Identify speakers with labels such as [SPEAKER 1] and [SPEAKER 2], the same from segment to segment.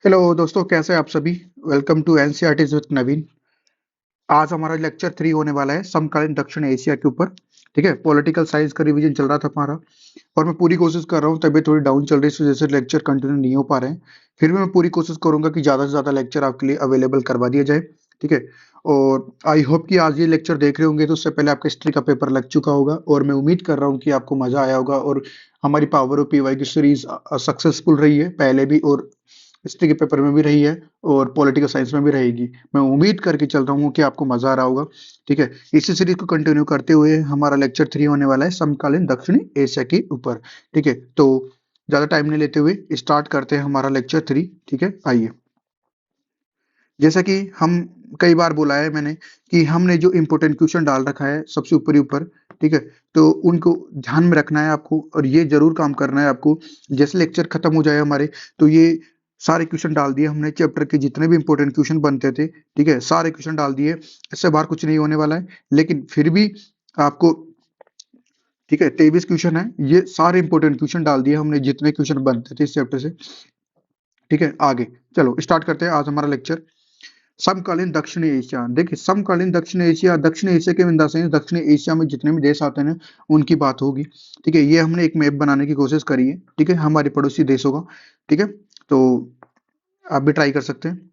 [SPEAKER 1] Hello दोस्तों, कैसे हैं आप सभी। वेलकम टू एनसीईआरटी विद नवीन। आज हमारा लेक्चर 3 होने वाला है समकालीन दक्षिण एशिया के ऊपर। ठीक है, पॉलिटिकल साइंस का रिवीजन चल रहा था हमारा और मैं पूरी कोशिश कर रहा हूँ। तबीयत थोड़ी डाउन चल रही है, इस वजह से लेक्चर कंटिन्यू नहीं हो पा रहे हैं। फिर भी मैं पूरी कोशिश करूंगा कि ज़्यादा से ज़्यादा लेक्चर आपके लिए अवेलेबल करवा दिया जाए। ठीक है, और आई होप कि आज ये लेक्चर देख रहे होंगे तो उससे पहले आपका हिस्ट्री का पेपर लग चुका होगा और मैं उम्मीद कर रहा हूँ कि आपको मजा आया होगा और हमारी पावर ऑफ पीवाई की सीरीज सक्सेसफुल रही है पहले भी, और हिस्ट्री के पेपर में भी रही है और पॉलिटिकल साइंस में भी रहेगी। मैं उम्मीद करके चल रहा हूँ कि आपको मजा आ रहा होगा। ठीक है, इसी सीरीज को कंटिन्यू करते हुए हमारा लेक्चर 3 होने वाला है समकालीन दक्षिणी एशिया के ऊपर। ठीक है, तो ज्यादा टाइम नहीं लेते हुए स्टार्ट करते हैं हमारा लेक्चर 3। ठीक है, आइए। जैसा कि हम कई बार बोला है मैंने कि हमने जो इम्पोर्टेंट क्वेश्चन डाल रखा है सबसे ऊपर ही ऊपर। ठीक है, तो उनको ध्यान में रखना है आपको और ये जरूर काम करना है आपको। जैसे लेक्चर खत्म हो जाए हमारे, तो ये सारे क्वेश्चन डाल दिए हमने, चैप्टर के जितने भी इंपॉर्टेंट क्वेश्चन बनते थे। ठीक है, सारे क्वेश्चन डाल दिए, इससे बाहर कुछ नहीं होने वाला है। लेकिन फिर भी आपको, ठीक है, 23 क्वेश्चन है, ये सारे इंपॉर्टेंट क्वेश्चन डाल दिए हमने जितने क्वेश्चन बनते थे इस चैप्टर से। ठीक है, आगे चलो स्टार्ट करते हैं आज हमारा लेक्चर। समकालीन दक्षिण एशिया। देखिए, समकालीन दक्षिण एशिया के इन द सेंस दक्षिण एशिया में जितने भी देश आते हैं उनकी बात होगी। ठीक है, ये हमने एक मैप बनाने की कोशिश करी है। ठीक है, हमारे पड़ोसी देशों का। ठीक है, तो आप भी ट्राई कर सकते हैं।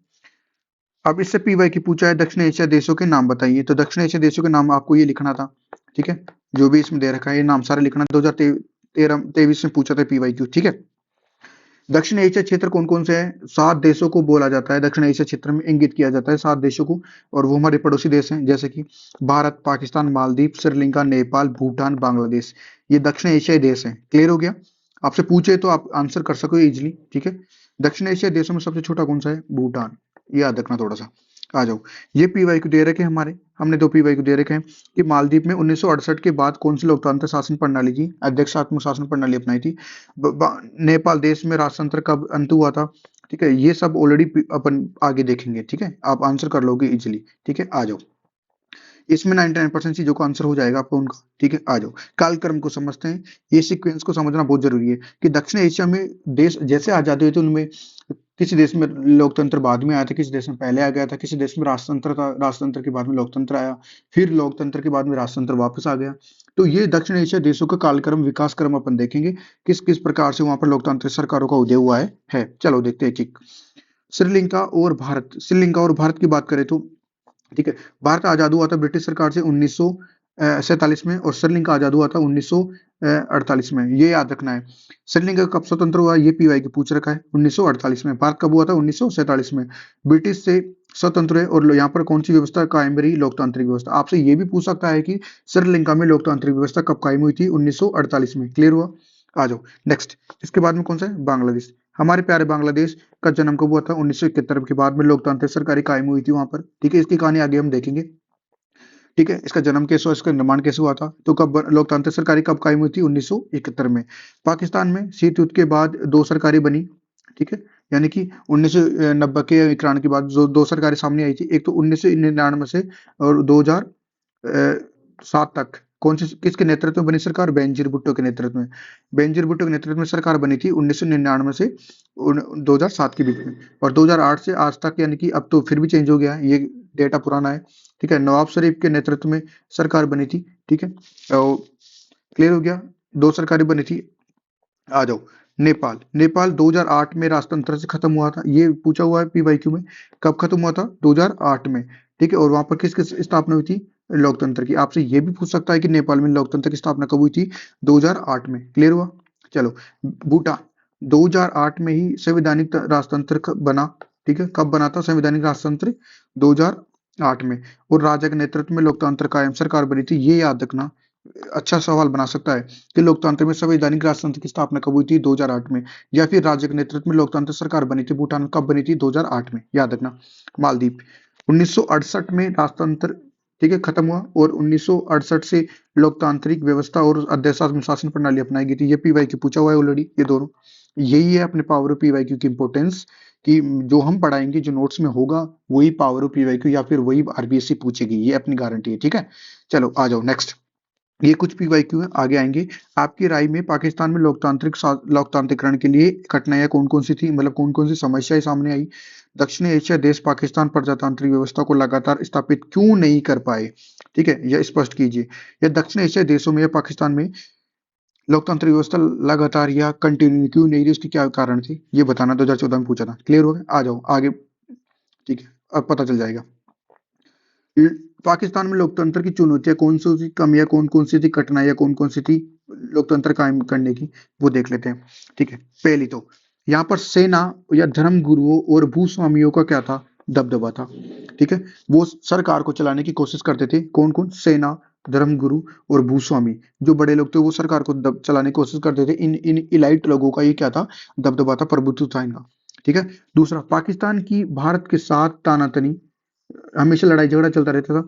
[SPEAKER 1] अब इससे पीवाई की पूछा है दक्षिण एशिया देशों के नाम बताइए, तो दक्षिण एशिया देशों के नाम आपको ये लिखना था। ठीक है, जो भी इसमें दे रखा है ये नाम सारे लिखना। 2023 में पूछा था पीवाई क्यू। ठीक है, दक्षिण एशिया क्षेत्र कौन कौन से हैं? 7 देशों को बोला जाता है, दक्षिण एशिया क्षेत्र में इंगित किया जाता है 7 देशों को। और वो हमारे पड़ोसी देश हैं, जैसे कि भारत, पाकिस्तान, मालदीव, श्रीलंका, नेपाल, भूटान, बांग्लादेश। ये दक्षिण एशियाई देश हैं। क्लियर हो गया? आपसे पूछे तो आप आंसर कर सको इजिली। ठीक है, दक्षिण एशिया देशों में सबसे छोटा कौन सा है? भूटान। ये याद रखना थोड़ा सा। आ जाओ, ये पीवाई को दे रखे हैं हमारे, हमने 2 पीवाई को दे रखे हैं कि मालदीव में 1968 के बाद कौन सी लोकतांत्रिक शासन प्रणाली की अध्यक्षात्मक शासन प्रणाली अपनाई थी। नेपाल देश में राजतंत्र कब अंत हुआ था। ठीक है, ये सब ऑलरेडी अपन आगे देखेंगे। ठीक है, आप आंसर कर लोगे इजिली। ठीक है, आ जाओ। इसमें 99% चीजों का आंसर हो जाएगा आपको उनका। ठीक है, आ जाओ, कालक्रम को समझते हैं। ये सीक्वेंस को समझना बहुत जरूरी है कि दक्षिण एशिया में देश जैसे आजादी हुई थी उनमें किसी देश में लोकतंत्र बाद में आया था, किसी देश में पहले आ गया था, किसी देश में राजतंत्र था, राजतंत्र के बाद में लोकतंत्र आया, फिर लोकतंत्र के बाद में राजतंत्र वापस आ गया। तो ये दक्षिण एशिया देशों का कालक्रम विकास क्रम अपन देखेंगे, किस किस प्रकार से वहां पर लोकतांत्रिक सरकारों का उदय हुआ है। चलो देखते हैं एक। श्रीलंका और भारत, श्रीलंका और भारत की बात करें तो, ठीक है, भारत आजाद हुआ था ब्रिटिश सरकार से 1947 में और श्रीलंका आजाद हुआ था 1948 में। ये याद रखना है। श्रीलंका कब स्वतंत्र हुआ ये पीवाई के पूछ रखा है, 1948 में। भारत कब हुआ था? 1947 में। ब्रिटिश से स्वतंत्र है और यहाँ पर कौन सी व्यवस्था कायम रही? लोकतांत्रिक व्यवस्था। आपसे ये भी पूछ सकता है कि श्रीलंका में लोकतांत्रिक व्यवस्था कब कायम हुई थी? 1948 में। क्लियर हुआ? आ जाओ नेक्स्ट। इसके बाद में कौन सा है? बांग्लादेश। हमारे प्यारे बांग्लादेश का जन्म कब हुआ था? 1971 के बाद में लोकतांत्रिक सरकारी कायम हुई थी वहां पर। ठीक है, इसकी कहानी आगे हम देखेंगे। ठीक है, इसका जन्म कैसे हुआ, इसका निर्माण कैसे हुआ था, तो कब लोकतांत्रिक सरकारी कब कायम हुई थी? 1971 में। पाकिस्तान में शीत युद्ध के बाद 2 सरकारें बनी। ठीक है, यानी कि 1990 के विकरान के बाद जो 2 सरकारें सामने आई थी, एक तो 1999 से और 2007 तक कौन सी किसके नेतृत्व में बनी सरकार? बेनजीर भुट्टो के नेतृत्व में। बेनजीर भुट्टो के नेतृत्व में सरकार बनी थी 1999 से 2007 के बीच में। और 2008 से आज तक, यानी कि अब तो फिर भी चेंज हो गया है, ये डेटा पुराना है। ठीक है, नवाब शरीफ के नेतृत्व में सरकार बनी थी। ठीक है, क्लियर हो गया? 2 सरकारें बनी थी। आ जाओ, नेपाल। नेपाल 2008 में राजतंत्र से खत्म हुआ था, ये पूछा हुआ है पीवाईक्यू में। कब खत्म हुआ था? 2008 में। ठीक है, और वहां पर किस किस स्थापना हुई थी? लोकतंत्र की। आपसे ये भी पूछ सकता है कि नेपाल में लोकतंत्र की स्थापना कब हुई थी? 2008 में। क्लियर हुआ? चलो, भूटान। 2008 में ही संवैधानिक राजतंत्र बना। ठीक है, कब बना था संवैधानिक राजतंत्र? 2008 में। और राजा के नेतृत्व में लोकतंत्र कायम सरकार बनी थी, ये याद रखना। अच्छा सवाल बना सकता है कि लोकतंत्र में संवैधानिक राजतंत्र की स्थापना कब हुई थी? 2008 में। या फिर राज्य के नेतृत्व में लोकतंत्र सरकार बनी थी भूटान में, कब बनी थी? 2008 में। याद रखना। मालदीव 1968 में राजतंत्र, ठीक है, खत्म हुआ और 1968 से लोकतांत्रिक व्यवस्था और अध्यक्षात्मक शासन प्रणाली अपनाई गई थी। ये पीवाई की पूछा हुआ है ऑलरेडी, ये दोनों। यही है अपने पावर ऑफ पीवाई की इंपॉर्टेंस, कि जो हम पढ़ाएंगे जो नोट्स में होगा वही पावर ऑफ पीवाई या फिर वही आरबीएससी पूछेगी, ये अपनी गारंटी है। ठीक है, चलो आ जाओ नेक्स्ट। ये कुछ पीवाईक्यू है, आगे आएंगे। आपकी राय में पाकिस्तान में लोकतांत्रिकरण के लिए कठिनाइयां कौन कौन सी थी, मतलब कौन कौन सी समस्याएं सामने आई। दक्षिण एशिया देश पाकिस्तान प्रजातांत्रिक व्यवस्था को लगातार स्थापित क्यों नहीं कर पाए, ठीक है, यह स्पष्ट कीजिए। या दक्षिण एशिया देशों में या पाकिस्तान में लोकतांत्रिक व्यवस्था लगातार या कंटिन्यू क्यों नहीं रही, उसके क्या कारण थे, ये बताना। 2014 में पूछा था। क्लियर हो गया, आ जाओ आगे। ठीक है, अब पता चल जाएगा। पाकिस्तान में लोकतंत्र की चुनौतियां कौन सी थी, कमियां कौन कौन सी थी, कठिनाइयां कौन कौन सी थी लोकतंत्र कायम करने की, वो देख लेते हैं। ठीक है, पहली तो यहाँ पर सेना या धर्म गुरुओं और भूस्वामियों का क्या था, दबदबा था। ठीक है, वो सरकार को चलाने की कोशिश करते थे। कौन कौन, सेना, धर्मगुरु और भूस्वामी, जो बड़े लोग थे वो सरकार को चलाने की कोशिश करते थे। इन इन इलाइट लोगों का ये क्या था, दबदबा था, प्रभुत्व था इनका। ठीक है, दूसरा, पाकिस्तान की भारत के साथ तानातनी, हमेशा लड़ाई झगड़ा चलता रहता था।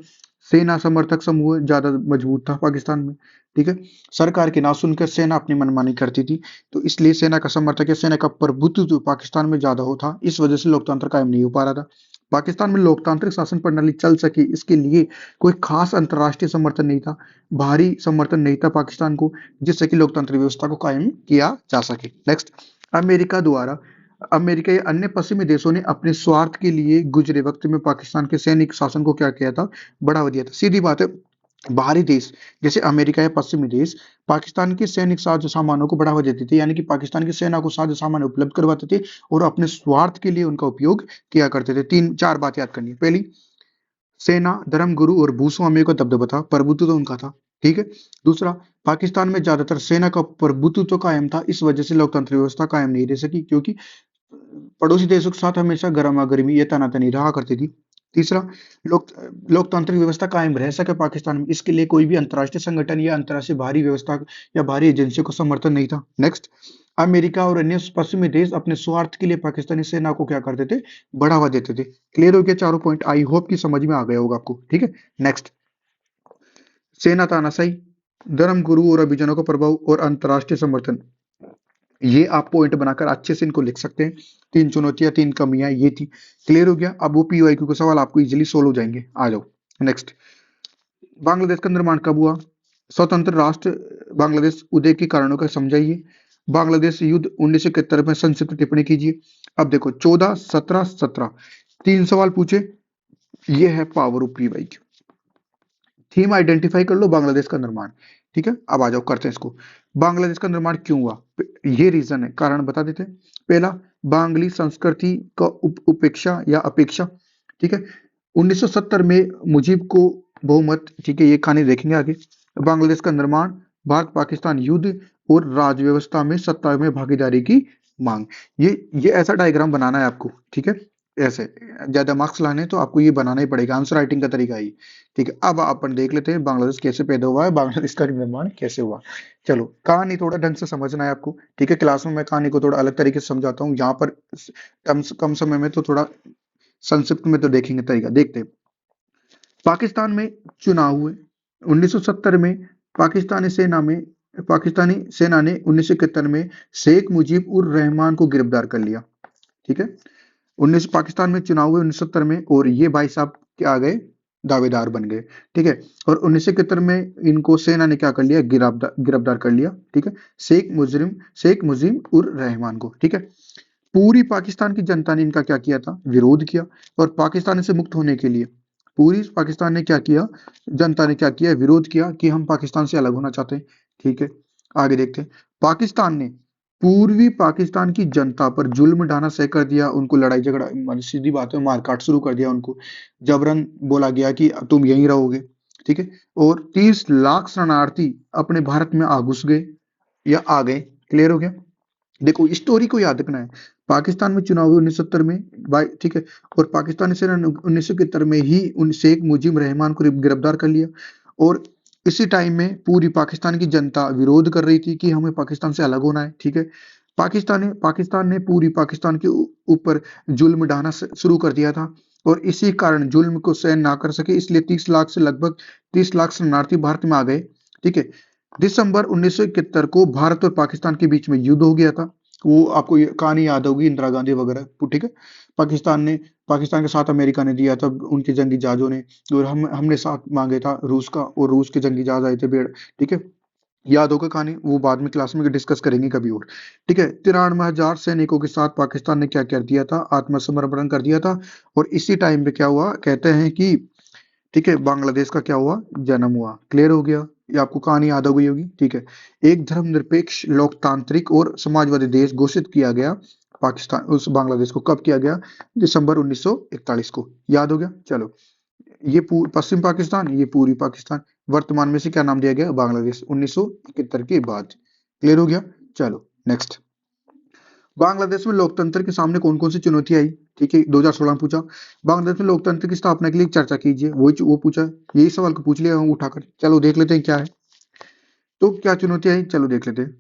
[SPEAKER 1] सेना समर्थक समूह ज्यादा मजबूत था पाकिस्तान में। ठीक है, सरकार की ना सुनकर सेना अपनी मनमानी करती थी, तो इसलिए सेना का समर्थक या सेना का प्रभुत्व जो पाकिस्तान में ज्यादा हो था, इस वजह से लोकतंत्र कायम नहीं हो पा रहा था। पाकिस्तान में लोकतांत्रिक शासन प्रणाली चल सके, इसके लिए कोई खास अंतर्राष्ट्रीय समर्थन नहीं था, भारी समर्थन नहीं था पाकिस्तान को, जिससे कि लोकतांत्रिक व्यवस्था को कायम किया जा सके। नेक्स्ट, अमेरिका द्वारा, अमेरिका या अन्य पश्चिमी देशों ने अपने स्वार्थ के लिए गुजरे वक्त में पाकिस्तान के सैनिक शासन को क्या किया था, बढ़ावा दिया था। सीधी बात है, बाहरी देश जैसे अमेरिका या पश्चिमी देश पाकिस्तान के सैनिक साजो सामानों को बढ़ावा देते थे, यानी कि पाकिस्तान की सेना को साजो सामान उपलब्ध करवाते थे और अपने स्वार्थ के लिए उनका उपयोग किया करते थे। तीन चार बात याद करनी है। पहली, सेना, धर्मगुरु और भूस्वामियों का दबदबा था, प्रभुत्व तो उनका था। ठीक है, दूसरा, पाकिस्तान में ज्यादातर सेना का प्रभुत्व तो कायम था, इस वजह से लोकतंत्र व्यवस्था कायम नहीं रह सकी, क्योंकि पड़ोसी देशों के साथ हमेशा गर्मा गर्मी ये तनातनी रहा करती थी। तीसरा, लोक लोकतांत्रिक व्यवस्था कायम रह सके पाकिस्तान में, इसके लिए कोई भी अंतर्राष्ट्रीय संगठन या अंतर्राष्ट्रीय बाहरी व्यवस्था या बाहरी एजेंसियों का समर्थन नहीं था। नेक्स्ट, अमेरिका और अन्य पश्चिमी देश अपने स्वार्थ के लिए पाकिस्तानी सेना को क्या करते थे, बढ़ावा देते थे। क्लियर हो गया चारों पॉइंट, आई होप कि समझ में आ गया होगा आपको। ठीक है, नेक्स्ट, सेना तानाशाही, धर्म गुरु और अभियानों का प्रभाव और अंतर्राष्ट्रीय समर्थन, ये आप पॉइंट बनाकर अच्छे से इनको लिख सकते हैं। तीन चुनौतियां, तीन कमियां ये थी। क्लियर हो गया, अब वो पीवाईक्यू के सवाल आपको इजीली सोल्व हो जाएंगे। आ जाओ नेक्स्ट, बांग्लादेश का निर्माण कब हुआ, स्वतंत्र राष्ट्र बांग्लादेश उदय के कारणों का समझाइए, बांग्लादेश युद्ध 1971 में संक्षिप्त टिप्पणी कीजिए। अब देखो 14, 17, 17, तीन सवाल पूछे, ये है power of PYQ. Theme identify कर लो, बांग्लादेश का निर्माण। ठीक है, अब आ जाओ करते हैं इसको। बांग्लादेश का निर्माण क्यों हुआ, ये रीजन है, कारण बता देते हैं। पहला, बांग्ली संस्कृति का उपेक्षा या अपेक्षा। ठीक है, 1970 में मुजीब को बहुमत, ठीक है, ये कहानी देखेंगे आगे। बांग्लादेश का निर्माण, भारत पाकिस्तान युद्ध और राज व्यवस्था में सत्ता में भागीदारी की मांग। ये ऐसा डायग्राम बनाना है आपको। ठीक है, ऐसे ज्यादा मार्क्स लाने तो आपको ये बनाना ही पड़ेगा, आंसर राइटिंग का तरीका ही। ठीक है, अब अपन देख लेते हैं बांग्लादेश कैसे पैदा हुआ है, बांग्लादेश का निर्माण कैसे हुआ। चलो, कहानी थोड़ा ढंग से समझना है आपको। ठीक है, क्लास में मैं कहानी को थोड़ा अलग तरीके से समझाता हूँ, यहाँ पर कम समय में तो थोड़ा संक्षिप्त में तो देखेंगे तरीका। देखते हैं, पाकिस्तान में चुनाव हुए 1970 में। पाकिस्तानी सेना ने 1971 में शेख मुजीब उर रहमान को गिरफ्तार कर लिया। ठीक है, 19 पाकिस्तान में चुनाव हुए 1970 में, और ये भाई साहब क्या आ गए, दावेदार बन गए। ठीक है, और 1971 में इनको सेना ने क्या कर लिया, गिरफ्तार कर लिया। ठीक है, शेख मुजीब उर रहमान को। ठीक है, पूरी पाकिस्तान की जनता ने इनका क्या किया था, विरोध किया। और पाकिस्तान से मुक्त होने के लिए पूरी पाकिस्तान ने क्या किया, जनता ने क्या किया, विरोध किया कि हम पाकिस्तान से अलग होना चाहते हैं। ठीक है, आगे देखते हैं। पाकिस्तान ने पूर्वी पाकिस्तान की जनता पर जुल्म ढाना तय कर दिया, उनको लड़ाई झगड़ा, मतलब सीधी बात है, मारकाट शुरू कर दिया, उनको जबरन बोला गया कि अब तुम यहीं रहोगे। ठीक है, और 30 लाख शरणार्थी अपने भारत में आ घुस गए या आ गए। क्लियर हो गया, देखो स्टोरी को याद रखना है। पाकिस्तान में चुनाव हुए 1970 में भाई, ठीक है, और पाकिस्तानी सेना ने 1971 में ही उन शेख मुजीब रहमान को गिरफ्तार कर लिया। और इसी टाइम में पूरी पाकिस्तान की जनता विरोध कर रही थी कि हमें पाकिस्तान से अलग होना है। ठीक है, पाकिस्तान ने पूरी पाकिस्तान के ऊपर जुल्म ढाना शुरू कर दिया था, और इसी कारण जुल्म को सहन ना कर सके, इसलिए 30 लाख से लगभग 30 लाख शरणार्थी भारत में आ गए। ठीक है, दिसंबर 1971 को भारत और पाकिस्तान के बीच में युद्ध हो गया था। वो आपको ये कहानी याद होगी, इंदिरा गांधी वगैरह, ठीक है। पाकिस्तान ने पाकिस्तान के साथ अमेरिका ने दिया था उनके जंगी जहाजों ने, और हमने साथ मांगे था रूस का, और रूस के जंगी जहाज आए थे बेड़, ठीक है। याद होगा कहानी, वो बाद में क्लास में डिस्कस करेंगे कभी और, ठीक है। 93,000 सैनिकों के साथ पाकिस्तान ने क्या कर दिया था, आत्मसमर्पण कर दिया था। और इसी टाइम पे क्या हुआ, कहते हैं कि, ठीक है, बांग्लादेश का क्या हुआ, जन्म हुआ। क्लियर हो गया, ये आपको कहानी याद हो गई होगी, ठीक है। एक धर्मनिरपेक्ष लोकतांत्रिक और समाजवादी देश घोषित किया गया पाकिस्तान, उस बांग्लादेश को कब किया गया, दिसंबर 1941 को। याद हो गया, चलो। ये पश्चिम पाकिस्तान, ये पूर्वी पाकिस्तान, वर्तमान में से क्या नाम दिया गया, बांग्लादेश, 1971 के बाद। क्लियर हो गया, चलो नेक्स्ट। बांग्लादेश में लोकतंत्र के सामने कौन कौन सी चुनौती आई, ठीक है, 2016 में पूछा। बांग्लादेश में लोकतंत्र की स्थापना के लिए चर्चा कीजिए, वो पूछा है। यही सवाल को पूछ लिया हूँ उठाकर, चलो देख लेते हैं क्या है। तो क्या चुनौती आई, चलो देख लेते हैं।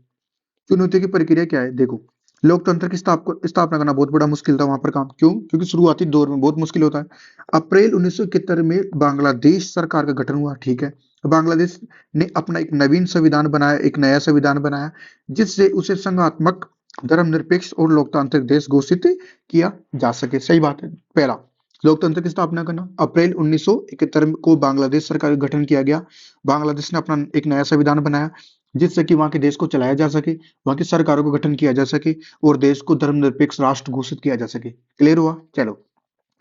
[SPEAKER 1] चुनौती की प्रक्रिया क्या है, देखो। लोकतंत्र की स्थापना करना बहुत बड़ा मुश्किल था वहां पर काम, क्यों, क्योंकि शुरुआती दौर में बहुत मुश्किल होता है। अप्रैल 1971 में बांग्लादेश सरकार का गठन हुआ, ठीक है। बांग्लादेश ने अपना एक नवीन संविधान बनाया, एक नया संविधान बनाया, जिससे उसे संघात्मक, धर्मनिरपेक्ष और लोकतांत्रिक देश घोषित किया जा सके। सही बात है। पहला, लोकतंत्र की स्थापना करना, अप्रैल 1971 को बांग्लादेश सरकार का गठन किया गया। बांग्लादेश ने अपना एक नया संविधान बनाया, जिससे कि वहां के देश को चलाया जा सके, वहां की सरकारों को गठन किया जा सके, और देश को धर्मनिरपेक्ष राष्ट्र घोषित किया जा सके। क्लियर हुआ, चलो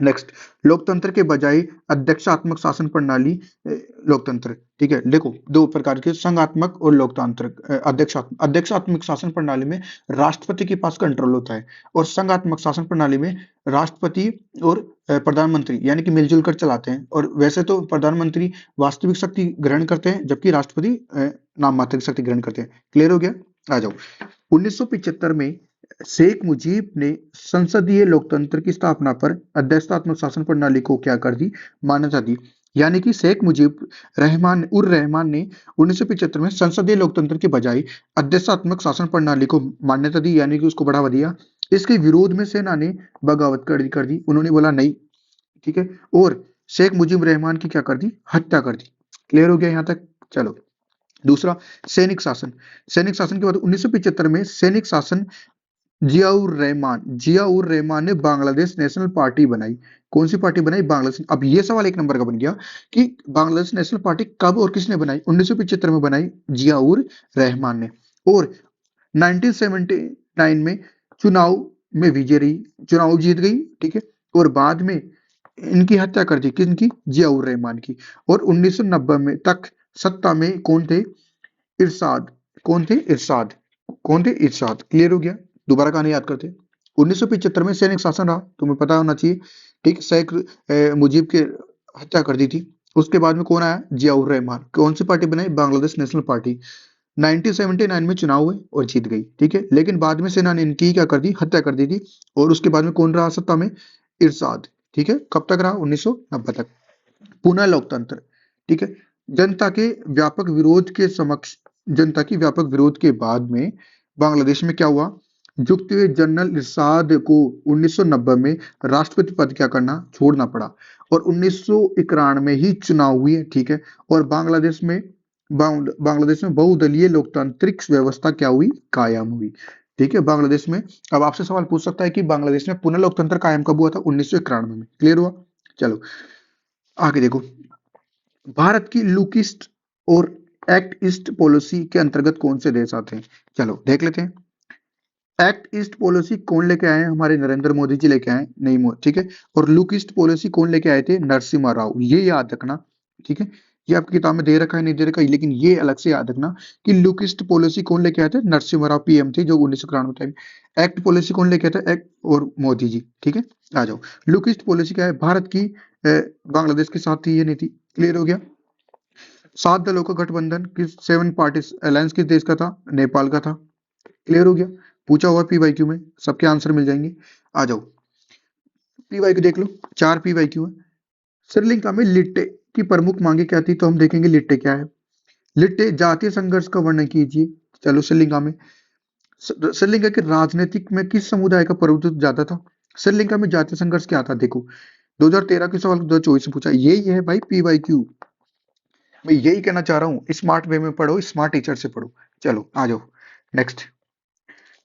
[SPEAKER 1] नेक्स्ट। लोकतंत्र के बजाय अध्यक्षात्मक शासन प्रणाली, लोकतंत्र, ठीक है। देखो, दो प्रकार के, संघात्मक और लोकतांत्रिक। अध्यक्षात्मक शासन प्रणाली में राष्ट्रपति के पास कंट्रोल होता है, और संघात्मक शासन प्रणाली में राष्ट्रपति और प्रधानमंत्री यानी कि मिलजुल कर चलाते हैं। और वैसे तो प्रधानमंत्री वास्तविक शक्ति ग्रहण करते हैं, जबकि राष्ट्रपति नाम मात्र की शक्ति ग्रहण करते हैं। क्लियर हो गया, आ जाओ। 1975 में शेख मुजीब ने संसदीय लोकतंत्र की स्थापना पर अध्यक्षात्मक शासन प्रणाली को क्या कर दी, मान्यता दी। यानी कि शेख मुजीब रहमान ने 1975 में संसदीय लोकतंत्र के बजाय अध्यक्षात्मक शासन प्रणाली को मान्यता दी, यानी कि उसको बढ़ावा दिया। इसके विरोध में सेना ने बगावत कर दी, उन्होंने बोला नहीं, ठीक है। और शेख मुजीब रहमान की क्या कर दी, हत्या कर दी। क्लियर हो गया यहाँ तक, चलो। दूसरा, सैनिक शासन। सैनिक शासन के बाद 1975 में सैनिक शासन, जियाउर रहमान ने बांग्लादेश नेशनल पार्टी बनाई। कौन सी पार्टी बनाई, बांग्लादेश। अब ये सवाल एक नंबर का बन गया कि बांग्लादेश नेशनल पार्टी कब और किसने बनाई, 1975 में बनाई जियाउर रहमान ने। और 1979 में चुनाव में विजय रही, चुनाव जीत गई, ठीक है। और बाद में इनकी हत्या कर दी, किनकी, जियाउर रहमान की। और 1990 में तक सत्ता में कौन थे, इरशाद। कौन थे, इरशाद। कौन थे, इरशाद। क्लियर हो गया, दोबारा कहानी याद करते हैं। 1975 में सैनिक शासन रहा, तुम्हें पता होना चाहिए, ठीक। शेख मुजीब की हत्या कर दी थी। उसके बाद में कौन आया, जियाउर रहमान। कौन सी पार्टी बनाई, बांग्लादेश नेशनल पार्टी। 1979 में चुनाव हुए और जीत गई, ठीक है। लेकिन बाद में सेना ने इनकी क्या कर दी, हत्या कर दी थी। और उसके बाद में कौन रहा सत्ता में, इरशाद, ठीक है। कब तक रहा, 1990 तक। पुनः लोकतंत्र, ठीक है। जनता के व्यापक विरोध के समक्ष जनता की व्यापक विरोध के बाद में बांग्लादेश में क्या हुआ, झुकते हुए जनरल इरशाद को 1990 में राष्ट्रपति पद क्या करना, छोड़ना पड़ा। और 1991 में ही चुनाव हुए, ठीक है। और बांग्लादेश में बहुदलीय लोकतांत्रिक व्यवस्था क्या हुई, कायम हुई, ठीक है, बांग्लादेश में। अब आपसे सवाल पूछ सकता है कि बांग्लादेश में पुनः लोकतंत्र कायम कब हुआ था, 1991 में। क्लियर हुआ, चलो आगे देखो। भारत की लुक ईस्ट और एक्ट ईस्ट पॉलिसी के अंतर्गत कौन से देश आते हैं, चलो देख लेते हैं। एक्ट ईस्ट पॉलिसी कौन लेके आए हैं, हमारे नरेंद्र मोदी जी लेके आए, नहीं, ठीक है। और लुक ईस्ट पॉलिसी कौन लेके आए थे, नरसिम्हा राव। ये याद रखना, ठीक है। ये आपकी किताब में दे रखा है, नहीं दे रखा है, लेकिन ये अलग से याद रखना कि लुक ईस्ट पॉलिसी कौन लेके आए थे, नरसिम्हा राव पीएम थे, जो 1991 टाइम। एक्ट पॉलिसी कौन लेके आए थे, एक्ट और मोदी जी, ठीक है। आ जाओ, लुक ईस्ट पॉलिसी क्या है, भारत की बांग्लादेश के साथ थी ये नीति। क्लियर हो गया। 7 दलों का गठबंधन किस, 7 पार्टी अलायंस किस देश का था, नेपाल का था। क्लियर हो गया, पूछा हुआ पीवाईक्यू में, सबके आंसर मिल जाएंगे। आ जाओ, पीवाईक्यू देख लो, 4 पीवाईक्यू है। श्रीलंका में लिट्टे की प्रमुख मांगे क्या थी, तो हम देखेंगे लिट्टे क्या है। लिट्टे, जातीय संघर्ष का वर्णन कीजिए। चलो, श्रीलंका में, श्रीलंका के राजनीतिक में किस समुदाय का प्रभुत्व ज्यादा था। श्रीलंका में जातीय संघर्ष क्या था, देखो 2013 के सवाल 2024 में पूछा, यही है भाई पीवाईक्यू। मैं यही कहना चाह रहा हूँ, स्मार्ट वे में पढ़ो, स्मार्ट टीचर से पढ़ो। चलो आ जाओ नेक्स्ट।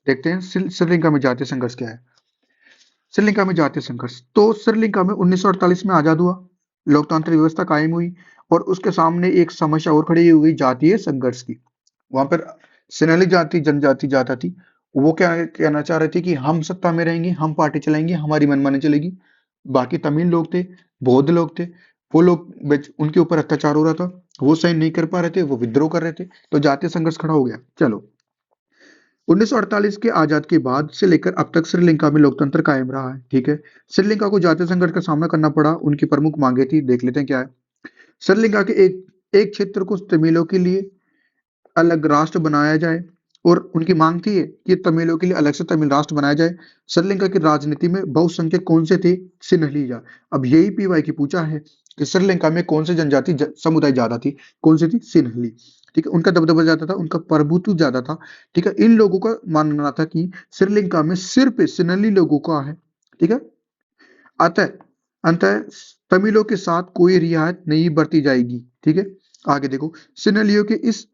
[SPEAKER 1] देखते हैं श्रीलंका में जातीय संघर्ष क्या है। श्रीलंका में जातीय संघर्ष, तो श्रीलंका में 1948 में आजाद हुआ, लोकतांत्रिक व्यवस्था कायम हुई और उसके सामने एक समस्या और खड़ी हुई, जातीय संघर्ष की। वहां पर सेनाली जाति जनजाति ज्यादा थी। वो क्या कहना चाह रहे थे कि हम सत्ता में रहेंगे, हम पार्टी चलाएंगे, हमारी मनमानी चलेगी। बाकी तमिल लोग थे, बौद्ध लोग थे, वो लोग उनके ऊपर अत्याचार हो रहा था, वो सहन नहीं कर पा रहे थे, वो विद्रोह कर रहे थे, तो जातीय संघर्ष खड़ा हो गया। चलो, 1948 के आजाद के बाद से लेकर अब तक श्रीलंका में लोकतंत्र कायम रहा है। ठीक है, श्रीलंका को जातीय संघर्ष का सामना करना पड़ा। उनकी प्रमुख मांगे थी, देख लेते हैं क्या है। श्रीलंका के एक एक क्षेत्र को तमिलों के लिए अलग राष्ट्र बनाया जाए, और उनकी मांग थी कि तमिलों के लिए अलग से तमिल राष्ट्र बनाया जाए। श्रीलंका की राजनीति में बहुसंख्यक कौन से थे? सिन्हलिया। अब यही पीवाई की पूछा है कि श्रीलंका में कौन से जनजाति समुदाय ज्यादा थी? कौन सी थी? सिन्हली। ठीक है, उनका दबदबा ज्यादा था, उनका प्रभुत्व ज्यादा था। ठीक है, इन लोगों का मानना था कि श्रीलंका में सिर्फ सिन्हली लोगों का है। ठीक है, अतः अंतः तमिलों के साथ कोई रियायत नहीं बरती जाएगी। ठीक है, आगे देखो, सिन्हलियों के इस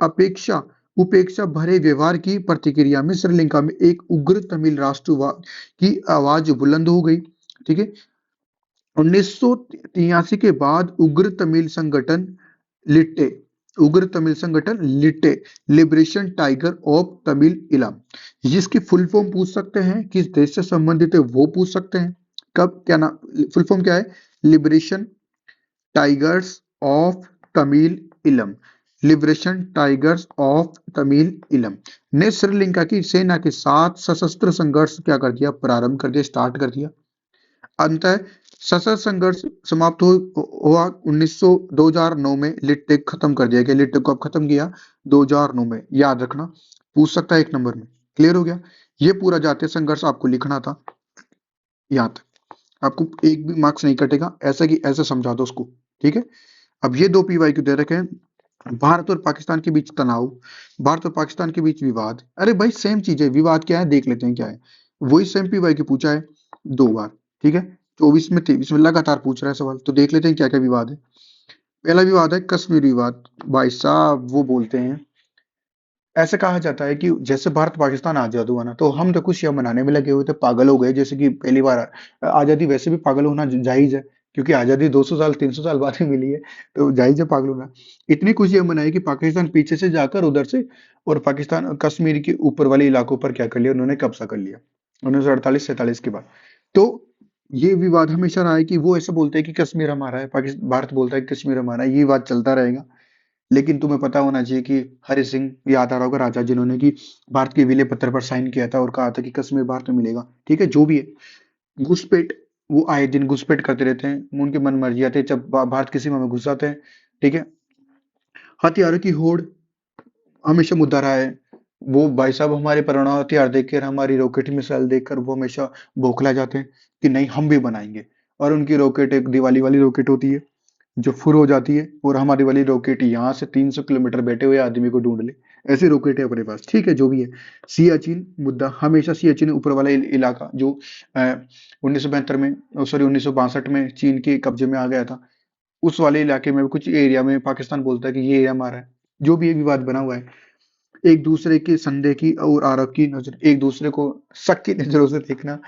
[SPEAKER 1] उपेक्षा भरे व्यवहार की प्रतिक्रिया में श्रीलंका में एक उग्र तमिल राष्ट्रवाद की आवाज बुलंद हो गई। ठीक है, 1983 के बाद उग्र तमिल संगठन लिट्टे, लिबरेशन टाइगर ऑफ तमिल इलम, जिसकी फुल फॉर्म पूछ सकते हैं, किस देश से संबंधित है वो पूछ सकते हैं। कब, क्या नाम, फुल फॉर्म क्या है? लिबरेशन टाइगर्स ऑफ तमिल इलम, लिबरेशन टाइगर्स ऑफ तमिल इलम ने श्रीलंका की सेना के साथ सशस्त्र संघर्ष क्या कर दिया? प्रारंभ कर दिया, स्टार्ट कर दिया। अंततः सशस्त्र संघर्ष समाप्त हुआ 2009 में। लिट्टे खत्म कर दिया गया। लिट्टे को अब खत्म किया 2009 में, याद रखना, पूछ सकता है 1 नंबर में। क्लियर हो गया? ये पूरा जातीय संघर्ष आपको लिखना था, यहाँ तक आपको एक भी मार्क्स नहीं कटेगा, ऐसा कि ऐसे समझा दो उसको। ठीक है, अब ये 2 पीवाई क्यू दे रखे हैं। भारत और पाकिस्तान के बीच तनाव, भारत और पाकिस्तान के बीच विवाद। अरे भाई सेम चीज है, विवाद क्या है देख लेते हैं क्या है। वही सेम पीवाई क्यू पूछा है 2 बार। ठीक है, 24 में 23 में लगातार पूछ रहा है सवाल, तो देख लेते हैं क्या क्या विवाद है। पहला विवाद है कश्मीर विवाद। भाई साहब वो बोलते हैं, ऐसे कहा जाता है कि जैसे भारत पाकिस्तान आजाद हुआ ना, तो हम तो खुशियां मनाने में लगे हुए थे, पागल हो गए, जैसे कि पहली बार आजादी। वैसे भी पागल होना जायज है, क्योंकि आजादी 200 साल 300 साल बाद ही मिली है, तो जायज है पागल होना। इतनी खुशियां मनाई कि पाकिस्तान पीछे से जाकर उधर से, और पाकिस्तान कश्मीर के ऊपर वाले इलाकों पर क्या कर लिया उन्होंने? कब्जा कर लिया 1948-47 के बाद। तो ये विवाद हमेशा रहा है कि वो ऐसे बोलते हैं कि कश्मीर हमारा है, पाकिस्तान भारत बोलता है कि कश्मीर हमारा है। ये विवाद चलता रहेगा। लेकिन तुम्हें पता होना चाहिए कि हरि सिंह, याद आ रहा होगा, राजा जिन्होंने कि भारत के विलय पत्र पर साइन किया था और कहा था कि कश्मीर भारत में मिलेगा। ठीक है, जो भी है, घुसपैठ, वो आए दिन घुसपैठ करते रहते हैं, उनकी मन मर्जी आती है जब भारत की सीमा में घुस जाते हैं। ठीक है, हथियारों की होड़ हमेशा मुद्दा रहा है। वो भाई साहब हमारे परमाणु हथियार देखकर, हमारी रॉकेट मिसाइल देखकर वो हमेशा बौखला जाते हैं कि नहीं हम भी बनाएंगे। और उनकी रॉकेट एक दिवाली वाली रॉकेट होती है जो फुर हो जाती है, और हमारी वाली रॉकेट यहाँ से 300 किलोमीटर बैठे हुए आदमी को ढूंढ ले, ऐसी रॉकेट है अपने पास। ठीक है, जो भी है। सियाचिन मुद्दा, हमेशा सियाचिन ऊपर वाला इलाका जो 1972 में, सॉरी 1962 में चीन के कब्जे में आ गया था, उस वाले इलाके में कुछ एरिया में पाकिस्तान बोलता है कि ये एरिया हमारा है। जो भी एक विवाद बना हुआ है, एक दूसरे के संदेह की और आरोप की नजर, एक दूसरे को शक की नजरों से देखना,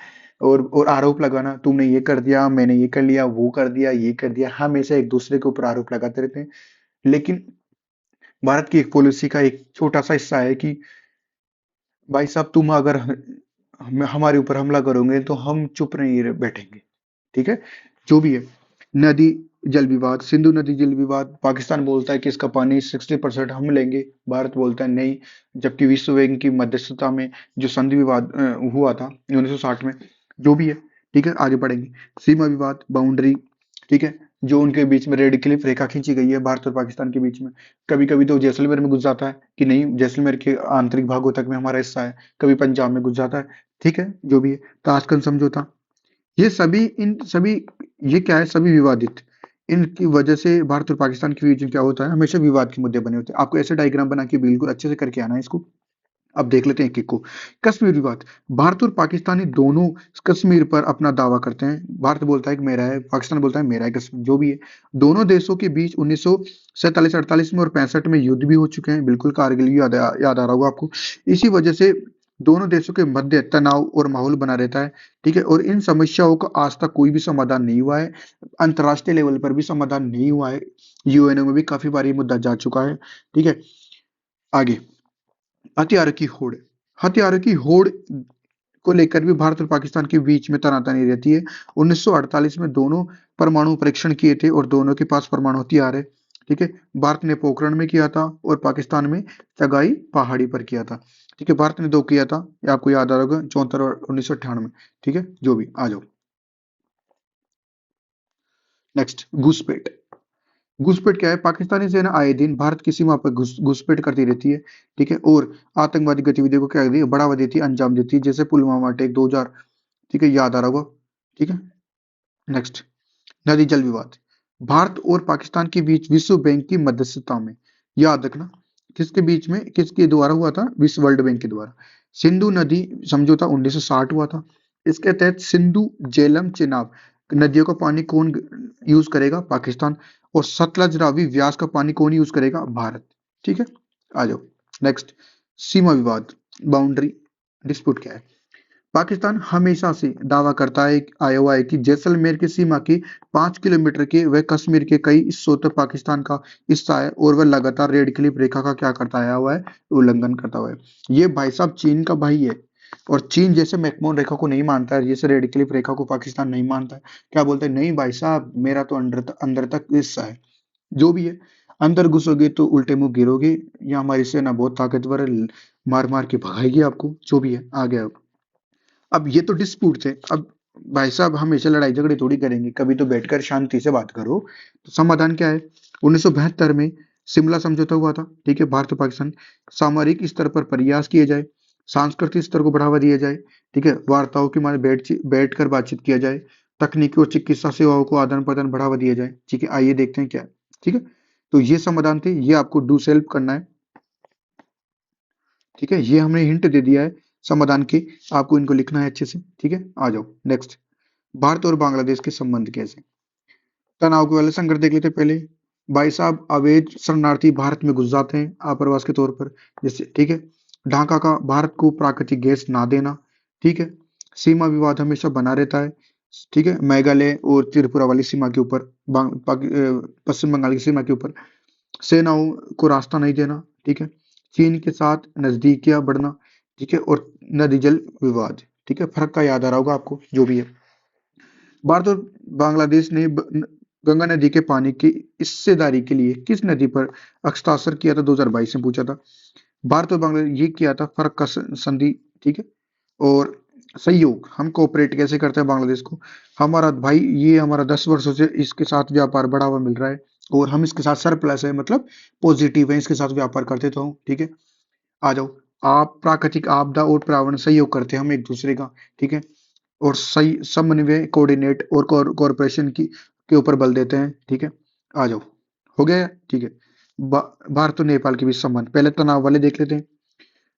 [SPEAKER 1] और आरोप लगाना, तुमने ये कर दिया, मैंने ये कर लिया, वो कर दिया, ये कर दिया, हमेशा एक दूसरे के ऊपर आरोप लगाते रहते हैं। लेकिन भारत की एक पॉलिसी का एक छोटा सा हिस्सा है कि भाई साहब तुम अगर हमारे ऊपर हमला करोगे तो हम चुप नहीं बैठेंगे। ठीक है, जो भी है। नदी जल विवाद, सिंधु नदी जल विवाद, पाकिस्तान बोलता है कि इसका पानी 60% हम लेंगे, भारत बोलता है नहीं। जबकि विश्व बैंक की मध्यस्थता में जो संधि विवाद हुआ था 1960 में, जो भी है। ठीक है, आगे बढ़ेंगे। सीमा विवाद, बाउंड्री। ठीक है, जो उनके बीच में रेड क्लिफ रेखा खींची गई है भारत और पाकिस्तान के बीच में। कभी कभी तो जैसलमेर में घुस जाता है कि नहीं, जैसलमेर के आंतरिक भागों तक में हमारा हिस्सा है, कभी पंजाब में घुस जाता है। ठीक है, जो भी है। ताशकंद समझौता, ये सभी, इन सभी, ये क्या है, सभी विवादित। इनकी वजह से भारत और पाकिस्तान के बीच में क्या होता है, हमेशा विवाद के मुद्दे बने होते हैं। आपको ऐसे डायग्राम बना के बिल्कुल अच्छे से करके आना है इसको। अब देख लेते हैं एक एक को। कश्मीर विवाद, भारत और पाकिस्तानी दोनों कश्मीर पर अपना दावा करते हैं। भारत बोलता है कि मेरा है, पाकिस्तान बोलता है मेरा है कश्मीर, जो भी है। दोनों देशों के बीच 1947-48 में और 65 में युद्ध भी हो चुके हैं, बिल्कुल कारगिल याद आ रहा होगा आपको। इसी वजह से दोनों देशों के मध्य तनाव और माहौल बना रहता है, ठीक है, और इन समस्याओं का आज तक कोई भी समाधान नहीं हुआ है, अंतर्राष्ट्रीय लेवल पर भी समाधान नहीं हुआ है, यूएनओ में भी काफी बार ये मुद्दा जा चुका है, ठीक है। आगे, हथियारों की होड़, हथियारों की होड़ को लेकर भी भारत और पाकिस्तान के बीच में तनातनी रहती है। 1948 में दोनों परमाणु परीक्षण किए थे और दोनों के पास परमाणु हथियार है, ठीक है। भारत ने पोखरण में किया था और पाकिस्तान में चगाई पहाड़ी पर किया था, ठीक है। भारत ने दो किया था, ये आपको याद आ रहा होगा, 74 और 1998 में, ठीक है। जो भी, आ जाओ नेक्स्ट, घुसपैठ। घुसपैठ क्या है? पाकिस्तानी सेना आए दिन भारत की सीमा पर घुसपैठ करती रहती है, ठीक है, और आतंकवादी गतिविधियों को क्या करती है? बढ़ावा देती है, अंजाम देती है, जैसे पुलवामा अटैक 2000, ठीक है, याद आ रहा होगा, ठीक है। नेक्स्ट, नदी जल विवाद। भारत और पाकिस्तान के बीच विश्व बैंक की मध्यस्थता में, याद रखना, किसके बीच में, किसके द्वारा हुआ था? विश्व वर्ल्ड बैंक के द्वारा। सिंधु नदी समझौता 1960 हुआ था। इसके तहत सिंधु, झेलम, चेनाब नदियों का पानी कौन यूज करेगा? पाकिस्तान। और सतलज, रावी, व्यास का पानी कौन यूज करेगा? भारत, ठीक है। आ जाओ नेक्स्ट, सीमा विवाद, बाउंड्री डिस्प्यूट क्या है? पाकिस्तान हमेशा से दावा करता है आया हुआ है कि जैसलमेर की सीमा के 5 किलोमीटर के वह कश्मीर के कई हिस्सों तक पाकिस्तान का हिस्सा है और वह लगातार रेड क्लिफ रेखा का क्या करता आया हुआ है? उल्लंघन करता हुआ है। ये भाई साहब चीन का भाई है, और चीन जैसे मैकमोहन रेखा को नहीं मानता है, जैसे रेड क्लिफ रेखा को पाकिस्तान नहीं मानता है। क्या बोलते हैं? नहीं भाई साहब, मेरा तो अंदर तक हिस्सा है। जो भी है, अंदर घुसोगे तो उल्टे मुंह गिरोगे, या हमारी सेना बहुत ताकतवर है, मार मार के भगाएगी आपको। जो भी है, आ गया। अब ये तो डिस्प्यूट थे। अब भाई साहब हमेशा लड़ाई झगड़े थोड़ी करेंगे, कभी तो बैठकर शांति से बात करो। तो समाधान क्या है? 1972 में शिमला समझौता हुआ था, ठीक है। भारत और पाकिस्तान, सामरिक स्तर पर प्रयास किए जाए, सांस्कृतिक स्तर को बढ़ावा दिया जाए, ठीक है, वार्ताओं के माध्यम बैठ कर बातचीत किया जाए, तकनीकी और चिकित्सा सेवाओं को आदान प्रदान बढ़ावा दिया जाए, ठीक है। आइए देखते हैं क्या है, ठीक है। तो ये समाधान थे, ये आपको डू सेल्फ करना है, ठीक है। ये हमने हिंट दे दिया है समाधान के, आपको इनको लिखना है अच्छे से, ठीक है। आ जाओ नेक्स्ट, भारत और बांग्लादेश के संबंध कैसे? तनाव के वाले संकट देख लेते हैं पहले। भाई साहब अवैध शरणार्थी भारत में घुस जाते हैं आप्रवास के तौर पर, जैसे, ठीक है। ढाका का भारत को प्राकृतिक गैस ना देना, ठीक है। सीमा विवाद हमेशा बना रहता है, ठीक है। मेघालय और त्रिपुरा वाली सीमा के ऊपर, पश्चिम बंगाल की सीमा के ऊपर सेनाओं को रास्ता नहीं देना, ठीक है। चीन के साथ नजदीकियां बढ़ना, ठीक है, और नदी जल विवाद, ठीक है। फर्क का याद आ रहा होगा आपको, जो भी है। भारत और बांग्लादेश ने गंगा नदी के पानी की हिस्सेदारी के लिए किस नदी पर हस्ताक्षर किया था? 2022 में पूछा था। भारत और बांग्लादेश ये किया था फर्क का संधि, ठीक है। और सहयोग, हम कोऑपरेट कैसे करते हैं बांग्लादेश को? हमारा भाई, ये हमारा 10 वर्षों से इसके साथ व्यापार बढ़ावा मिल रहा है, और हम इसके साथ सरप्लस है, मतलब पॉजिटिव है, इसके साथ व्यापार करते तो हूँ, ठीक है। आ जाओ, आप प्राकृतिक आपदा और पर्यावरण सहयोग करते हैं हम एक दूसरे का, ठीक है। और सही समन्वय, कोऑर्डिनेट और कॉर्पोरेशन की के ऊपर बल देते हैं, ठीक है। आ जाओ, हो गया, ठीक है। भारत और नेपाल के बीच संबंध, पहले तनाव वाले देख लेते हैं।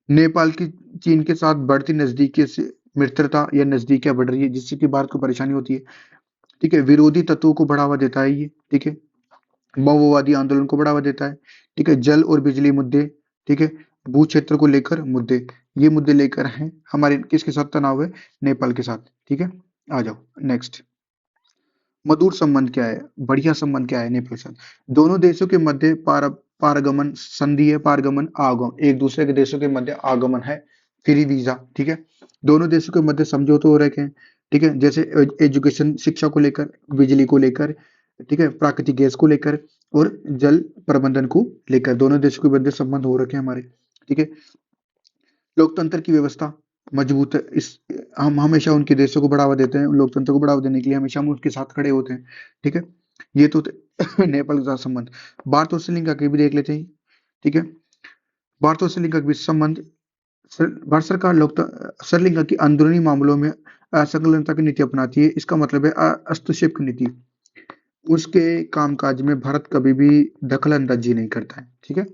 [SPEAKER 1] नेपाल की चीन के साथ बढ़ती नजदीकी से मित्रता या नजदीकियां बढ़ रही है, जिससे कि भारत को परेशानी होती है, ठीक है। विरोधी तत्वों को बढ़ावा देता है ये, ठीक है। माओवादी आंदोलन को बढ़ावा देता है, ठीक है। जल और बिजली मुद्दे, ठीक है। भू क्षेत्र को लेकर मुद्दे, ये मुद्दे लेकर हैं हमारे, किसके साथ तनाव है? नेपाल के साथ, ठीक है। आ जाओ नेक्स्ट, मधुर संबंध क्या है? बढ़िया संबंध क्या है नेपाल के साथ? दोनों देशों के मध्य पारगमन संधि है, पारगमन आगमन, एक दूसरे के देशों के मध्य आगमन है, फ्री वीजा, ठीक है। दोनों देशों के मध्य समझौते हो रखे हैं, ठीक है, जैसे एजुकेशन, शिक्षा को लेकर, बिजली को लेकर, ठीक है, प्राकृतिक गैस को लेकर, और जल प्रबंधन को लेकर दोनों देशों के मध्य संबंध हो रखे हैं हमारे, ठीक है। लोकतंत्र की व्यवस्था मजबूत है, इस हम हमेशा उनके देशों को बढ़ावा देते हैं, लोकतंत्र को बढ़ावा देने के लिए हमेशा हम उनके साथ खड़े होते हैं, ठीक है। ये तो नेपाल के साथ संबंध। भारत और श्रीलंका के भी देख लेते हैं, ठीक है। भारत और श्रीलंका के बीच संबंध, भारत सरकार श्रीलंका की अंदरूनी मामलों में असंलग्नता की नीति अपनाती है, इसका मतलब है हस्तक्षेप की नीति। उसके कामकाज में भारत कभी भी दखल अंदाजी नहीं करता है, ठीक है।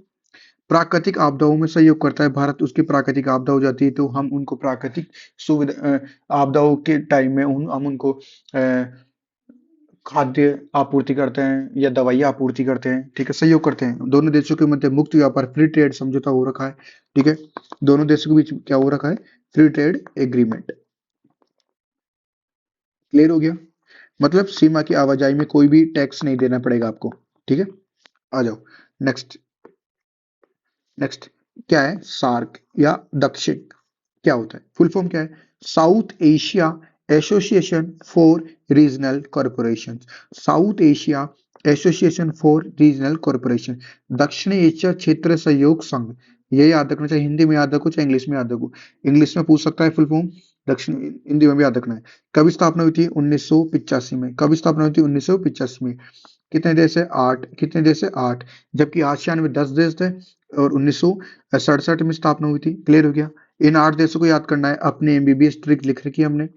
[SPEAKER 1] प्राकृतिक आपदाओं में सहयोग करता है भारत, उसकी प्राकृतिक आपदा हो जाती है तो हम उनको प्राकृतिक सुविधा, आपदाओं के टाइम में हम उनको खाद्य आपूर्ति करते हैं या दवाइयाँ आपूर्ति करते हैं, ठीक है, सहयोग करते हैं। दोनों देशों के मध्य मुक्त व्यापार, फ्री ट्रेड समझौता हो रखा है, ठीक है। दोनों देशों के बीच क्या हो रखा है? Free trade agreement. क्लियर हो गया? मतलब सीमा की आवाजाही में कोई भी टैक्स नहीं देना पड़ेगा आपको। ठीक है, आ जाओ नेक्स्ट। नेक्स्ट क्या है? सार्क या दक्षिण, क्या होता है? फुल फॉर्म क्या है? South Asia association for regional corporation. South Asia association for regional corporation, दक्षिण एशिया क्षेत्र सहयोग संघ। ये याद रखना, चाहे हिंदी में याद रखो चाहे इंग्लिश में याद रखो। इंग्लिश में पूछ सकता है फुल फॉर्म, दक्षिण हिंदी में भी याद रखना है। कब स्थापना हुई थी? 1985 में। कब स्थापना हुई थी? 1985 में। कितने देश है? 8। कितने देश है? 8। जबकि आसियान में 10 देश थे और 1967 में स्थापना हुई थी। क्लियर हो गया? इन 8 देशों को याद करना है। अपने एमबीबीएस ट्रिक लिख रखी है हमने।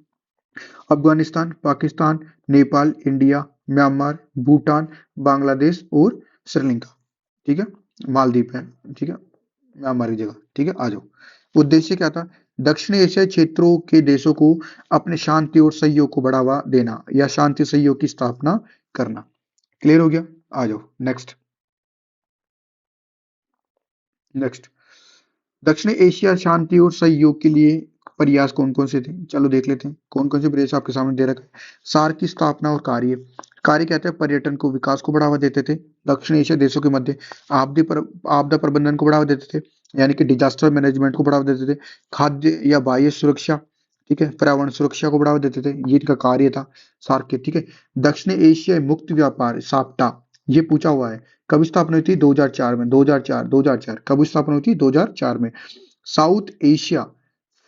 [SPEAKER 1] अफगानिस्तान, पाकिस्तान, नेपाल, इंडिया, म्यांमार, भूटान, बांग्लादेश और श्रीलंका। ठीक है, मालदीव है। ठीक है, म्यांमार की जगह। ठीक है, आ जाओ। उद्देश्य क्या था? दक्षिण एशियाई क्षेत्रों के देशों को अपने शांति और सहयोग को बढ़ावा देना या शांति सहयोग की स्थापना करना। क्लियर हो गया? आ जाओ नेक्स्ट। नेक्स्ट, दक्षिण एशिया शांति और सहयोग के लिए प्रयास कौन कौन से थे? चलो देख लेते हैं कौन कौन से प्रयास आपके सामने दे रखा है। सार्क की स्थापना और कार्य। कार्य कहते हैं पर्यटन को, विकास को बढ़ावा देते थे। दक्षिण एशिया देशों के मध्य आपदा प्रबंधन को बढ़ावा देते थे, यानी कि डिजास्टर मैनेजमेंट को बढ़ावा देते थे। खाद्य या बाह्य सुरक्षा, ठीक है, पर्यावरण सुरक्षा को बढ़ावा देते थे। ये इनका कार्य था सार्क के। ठीक है, दक्षिण एशिया मुक्त व्यापार साप्टा, ये पूछा हुआ है। कब स्थापना हुई थी? 2004 में। 2004 कब स्थापना हुई थी? 2004 में। South Asia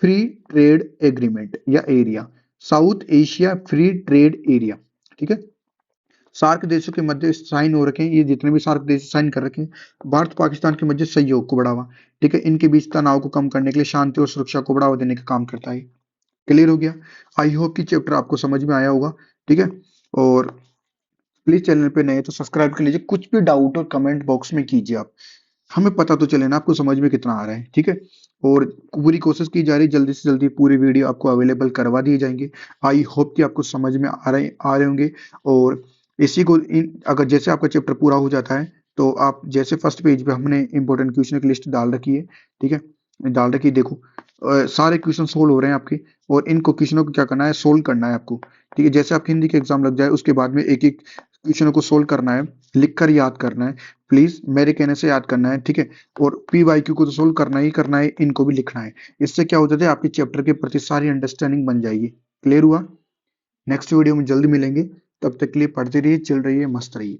[SPEAKER 1] free trade agreement या area, South Asia free trade area. ठीक है, सार्क देशों के मध्य साइन हो रखे हैं, ये जितने भी सार्क देश साइन कर रखे हैं। भारत पाकिस्तान के मध्य सहयोग को बढ़ावा। ठीक है, इनके बीच तनाव को कम करने के लिए शांति और सुरक्षा को बढ़ावा देने का काम करता है। क्लियर हो गया? आई होप कि चैप्टर आपको समझ में आया होगा। ठीक है, और प्लीज चैनल पे नए तो सब्सक्राइब कर लीजिए। कुछ भी डाउट और कमेंट बॉक्स में कीजिए आप, हमें पता तो चले ना आपको समझ में कितना आ रहा है। ठीक है, और पूरी कोशिश की जा रही है जल्दी से जल्दी पूरी वीडियो आपको अवेलेबल करवा दिए जाएंगे। आई होप कि आपको समझ में आ रहे होंगे। और इसी को अगर जैसे आपका चैप्टर पूरा हो जाता है तो आप जैसे फर्स्ट पेज पे हमने इंपॉर्टेंट क्वेश्चन की लिस्ट डाल रखी है। ठीक है, डाल रखी है, देखो सारे क्वेश्चन सोल्व हो रहे हैं आपके, और इनको क्वेश्चनों को क्या करना है? सोल्व करना है आपको। ठीक है, जैसे आपके हिंदी के एग्जाम लग जाए उसके बाद में एक एक क्वेश्चनों को सोल्व करना है, लिखकर याद करना है। प्लीज मेरे कहने से याद करना है। ठीक है, और पीवाईक्यू को तो सोल्व करना ही करना है, इनको भी लिखना है। इससे क्या होता है? आपके चैप्टर के प्रति सारी अंडरस्टैंडिंग बन जाएगी। क्लियर हुआ? नेक्स्ट वीडियो में जल्दी मिलेंगे, तब तक के लिए पढ़ते रहिए, चल रही है, मस्त रहिए।